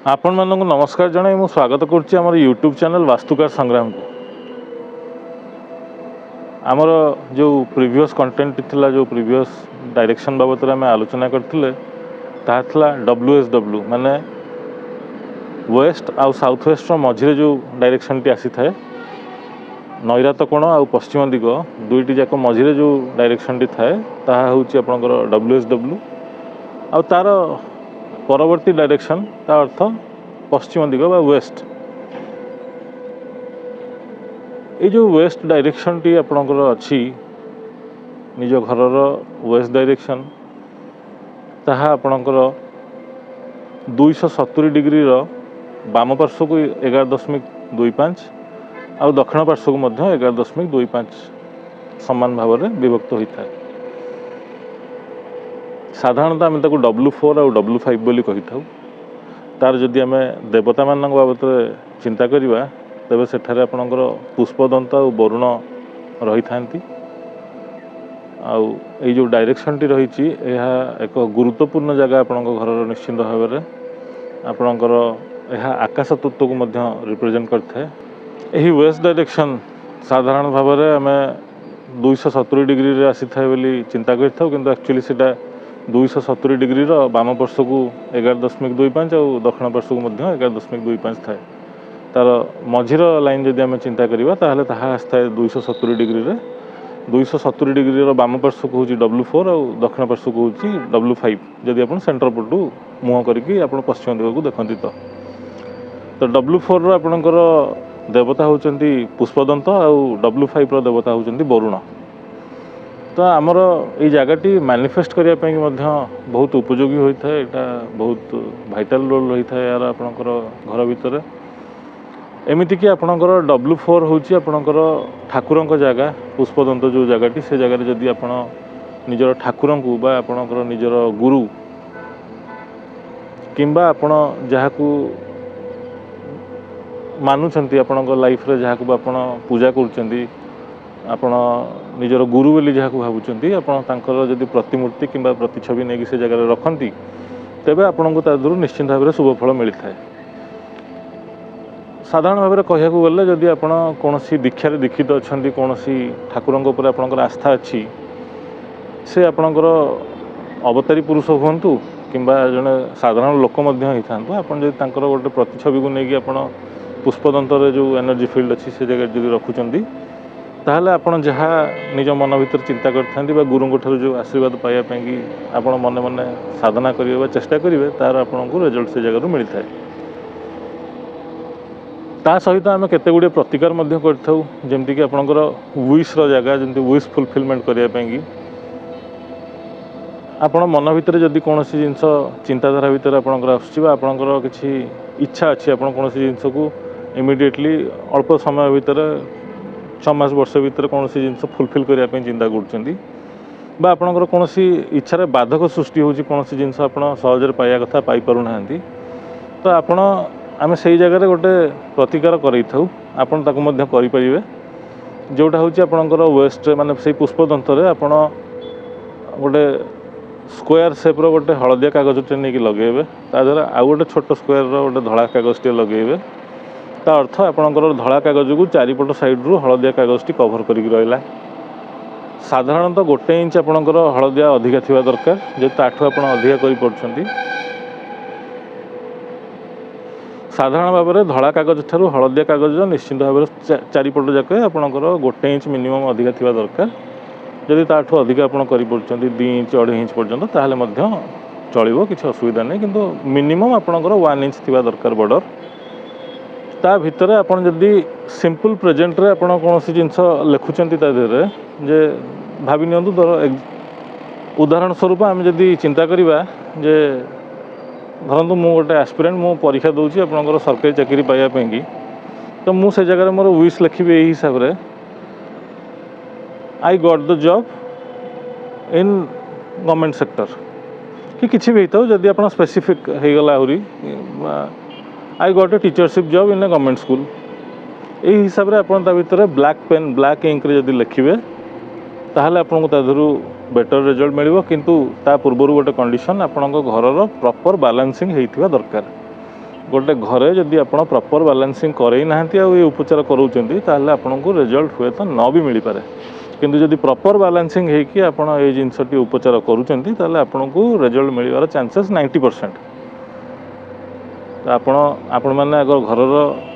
आपण मानक नमस्कार जनाई मु स्वागत करुच्ची आमर यूट्यूब चैनल वास्तुकार संग्राम को। आमर जो प्रीवियस कंटेंट थिला जो प्रीवियस डायरेक्शन बाबत आम आलोचना करथिले ताहा WSW माने वेस्ट आउ साउथ वेस्ट मझिरे जो डायरेक्शन टी आसी थाए नैरात कोण आउ पश्चिम दिग दुईटी जाक मझिरे जो डायरेक्शन टी थाए ताहा होउची आपनकर WSW आउ तार परवर्ती डायरेक्शन ता अर्थ पश्चिम दिग बा वेस्ट। ये जो वेस्ट डायरेक्शन टी आपनकर अच्छी निज घरर वेस्ट डायरेक्शन ताहा आपनकर 270 डिग्री रो बाम पार्श्व को 11.25 आउ दक्षिण पार्श्व को मध्य 11.25 समान भाव में विभक्त होता है। साधारणतः आम ताको W4 आउ W5 बोली कही थाउ। तार जदि आम देवता मान बाबद चिंता करिबा तेबे सेठारे आपनकर पुष्पदंत और वरुण रही थांती। आउ ये जो डायरेक्शन टी रही एक गुरुत्वपूर्ण जगह आपनकर घरर निश्चिंत भाव में आपनकर यह आकाश तत्व को मध्य रिप्रेजेंट करता है। यही वेस्ट डायरेक्शन साधारण भाव में आम 270 डिग्री रे आसी थाए बोली चिंता करथाउ किंतु एक्चुअली सेटा 270 डिग्री रो बाम पार्श्व को 11.25 और दक्षिण पार्श्व को मध्य 11.25 थाए। तार मझिर लाइन जदि आम चिंता करिबा ताहले ताहा आस्ताए 270 डिग्री रे 270 डिग्री रो बाम पार्श्व को होची W4 और दक्षिण पार्श्व को होची W5 जदि आपण सेंटर पटू मुह करके आपण पश्चिम दिग को देखंती तो W4 रो आपणकर देवता होचंती पुष्पदंत और W5 रो देवता होचंती वरुण। तो आमर ये जगहटी मैनिफेस्ट करने बहुत उपयोगी होता है। यहाँ बहुत भाइटाल रोल रही है यार आपणकर घर भितर एमती कि आपणकर W4 होची आपणकर ठाकुर जगह पुष्पदंत जो जगहटी से जगह जदि आपण निजर ठाकुर को बा आपणकर निजर गुरु किंबा आपण जहाकू मानुछंती आपणकर लाइफ रे जहाकू आपण पूजा करूछंती आपण निजर गुरु बोली जहाँ भावुंट आपंकर जदि प्रतिमूर्ति किंबा प्रतिछवि नहीं से जगह रखती तेबे आपन को तादर निश्चिंत भाव में शुभफल मिलता है। साधारण भाव में कहया गले जदि आप कौन दीक्षार दीक्षित अच्छा कौन ठाकुर आपंकर आस्था अच्छी से आपंकर अवतारी पुरुष हूँ किंबा जड़े साधारण लोक होता आप गोटे प्रतिछवि को लेकिन आप पुष्पदंतर जो एनर्जी फील्ड अच्छी से जगह जब रखुंट ताहले आपण जहाँ निज मन भीतर चिंता करते गुरु ठार जो आशीर्वाद पाइबापी आप मन मन साधना करेंगे चेष्टा करेंगे तार आपन को रिजल्ट से जगह मिलता है। ता सहित आम केते गुड़े प्रतिकार करमती आपंकर विश जगह जमी विश फुलफिलमेंट करने आपण मन भीतर जदि कौन जिनस चिंताधारा भीतर आपंकर आपंकर किसी इच्छा अच्छी आप कौन जिनस को इमिडिएटली अल्प समय भीतर 6 मास वर्ष भीतर कौन जिनस फुलफिल करने चिंता कर आपणकर कौन इच्छा बाधक सृष्टि होची कौन जिनस आप सहजरे पाइबा कथा पाई पारुना तो आपण आम से जगह गोटे प्रतिकार करें आपन ताकू मध्य करें जोटा हूँ आपणकर वेस्ट माने से पुष्पदंतर आपण गोटे स्क्वायर सेप रो गोटे हलदिया कागज नहीं लगेबे ताद्वारा आउ गोटे छोट स्क्वायर रो गोटे धड़ा कागज टे लगेबे ता अर्थ आपणकर धड़ा कागज को चारिपट साइड रू हलदिया कागज टी कभर करिक रहिला। साधारणतः 1 इंच आपणकर हलदिया अधिका थिबा दरकार जे ताठू आपण अधिका करि पड़छंती। साधारण भाव में धड़ा कागज ठारू हलदिया कागज निश्चिंत भाव में चारिपट जाक आपणकर 1 इंच मिनिमम अधिका थिबा दरकार जदि ताठू अधिका आपण करि पड़छंती 2 इंच 2.5 इंच पर्यंत ताहले मध्य चलिबो किछि असुविधा नहीं किंतु मिनिमम आपणकर 1 इंच थिबा दरकार बॉर्डर ता भितर आपन जदि सिंपल प्रेजेंट रे आपन कौन जिनस लिखुचंती ता देहरे जे भाभी नियंतु उदाहरण स्वरूप आम जदि चिंता करिबा जे धरतु मु गोटे एस्पिरेंट मु परीक्षा दूची आपनकर सरकारी चाकरी पाइबा पई तो मु से जगह मोर विश लिखिबे एही हिसाब रे I got the job in government sector कि किछि भी होता जदि आपन स्पेसिफिक हो गला आहुरी I got a teachership job in a government school यही हिसाब से आपन ता भितर ब्लैक पेन ब्लैक इंक रे जदि लिखिबे ताहले आपन को तादरू बेटर रिजल्ट मिलिबो किंतु ता पूर्व गोटे कंडीशन आपन को घरर प्रॉपर बैलेंसिंग हेइथिबा दरकार गोटे घरे जदि आप प्रॉपर बैलेंसिंग करे ना ये उपचार करूँगी ताहले आपको रिजल्ट हुए तो न भी मिल पारे किंतु जदि प्रॉपर बैलेंसिंग होकि आपण ये जिनसटी उपचार करूँगी ताहले आपको रिजल्ट मिलवार चांसेस 90%। तो आपण मैंने अगर घरर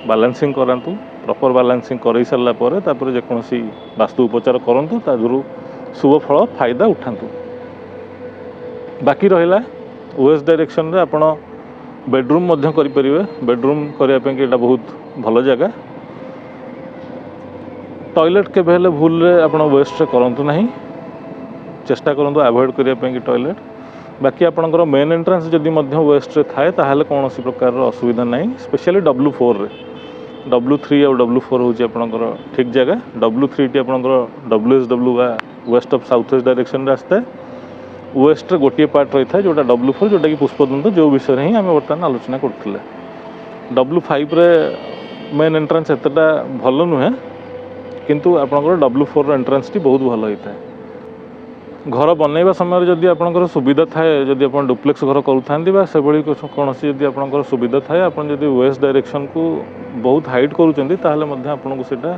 बैलेंसिंग करातु प्रॉपर बैलेंसिंग कर सारा पर जेकोसी वास्तु उपचार करूँ तादू शुभ फल फायदा उठातु। बाकी रहा वेस्ट डायरेक्शन रे आपण बेडरूम मध्य करें बेडरूम करने की बहुत भल जगह। टॉयलेट केबे हेले भूल रे आपण वेस्ट करूँ ना चेष्टा करूँ अवॉइड करने टॉयलेट। बाकी आपणकर मेन एंट्रेंस जदि वेस्ट रे थाए ताहले कौन प्रकार असुविधा ना स्पेशली W4 रे W3 और W4 हूँ आपणकर ठीक जगह। W3 टी आपणकर WSW बा west of south west direction रे आसता है वेस्ट रे गोटे पार्ट रही है जोटा W4 जोटा कि पुष्पदंत जो विषय ही आम बर्तमान आलोचना करते। W5 रे मेन एंट्रेंस एतटा भल नुहे किंतु आपणकर W4 एंट्रेंस टी बहुत भल होता है। घर बनैबा समय जदि आपणकर सुविधा थाए जदि आप डुप्लेक्स घर करूँ से कौन जदि आपणकर सुविधा थाए आप वेस्ट डायरेक्शन को बहुत हाइट करूँ ताहले आपको सेटा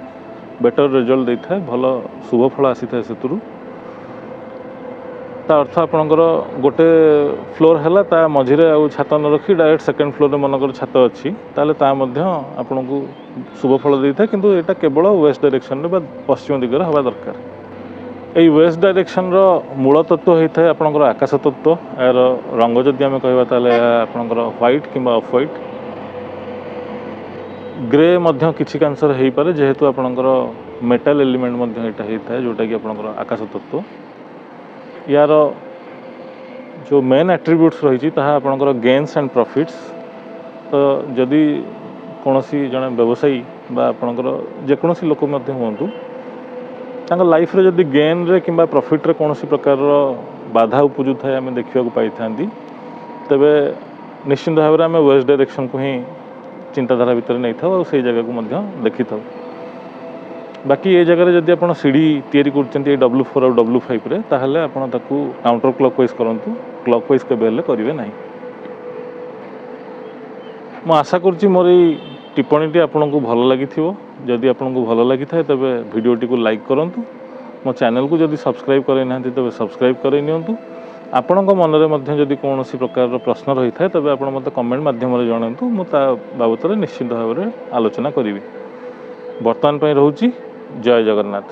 बेटर रिजल्ट देता है भल शुभ फल आसी था से अर्थ आपणकर गोटे फ्लोर है ता मझिरे आ छात न रखी डायरेक्ट सेकेंड फ्लोर में मनकर छात अच्छी ताले ता आपन को शुभ फल देता है किंतु एटा केवल वेस्ट डायरेक्शन रे पश्चिम दिगरे हवा दरकार। यही वेस्ट डायरेक्शन रो मूल तत्व होता है आपणकर आकाश तत्व यार रंग जदि आम कहवा ताले आपणकर व्हाइट किंबा ऑफ व्हाइट ग्रे मध्य किछि कैंसर हो पारे जेहेतु आपणकर मेटल एलिमेंट मध्य एटा होता है जोटा कि आपणकर आकाश तत्व। यार जो मेन एट्रीब्यूट्स रही आपणकर गेन्स एंड प्रॉफिट्स। तो जदि कौन जड़े व्यवसायी बा आपणकर जेकोसी लोक हूँ लाइफ रे जदि गेन रे किंबा प्रॉफिट रे कौन प्रकार बाधा उपजु थाए आम देखा पाई था तेबे निश्चिंत भाव में आम वेस्ट डायरेक्शन को ही चिंताधारा भितर नहीं था और से जगह को देखी था। बाकी ये जगह जदि आप सीढ़ी तैयारी कर W4 और W5 रे ताहले आपण ताकू काउंटर क्लॉकवाइज करंतु क्लॉकवाइज केबे हेले करिवे नाही। मु आशा करछि मोर टिप्पणीटी आपको भल लगी जदि आपको भल लगी था तेबे वीडियोटी को लाइक करंतु मो चैनल को जदि सब्सक्राइब करे ना तेबे सब्सक्राइब करे नियंतु। आपण मनरे मध्य जदि कौन प्रकार प्रश्न रही था तेबे आपण मते कमेंट माध्यम रे जणांतु मु ता बाबत निश्चित भाव में आलोचना करी। वर्तमान पई रहूची जय जगन्नाथ।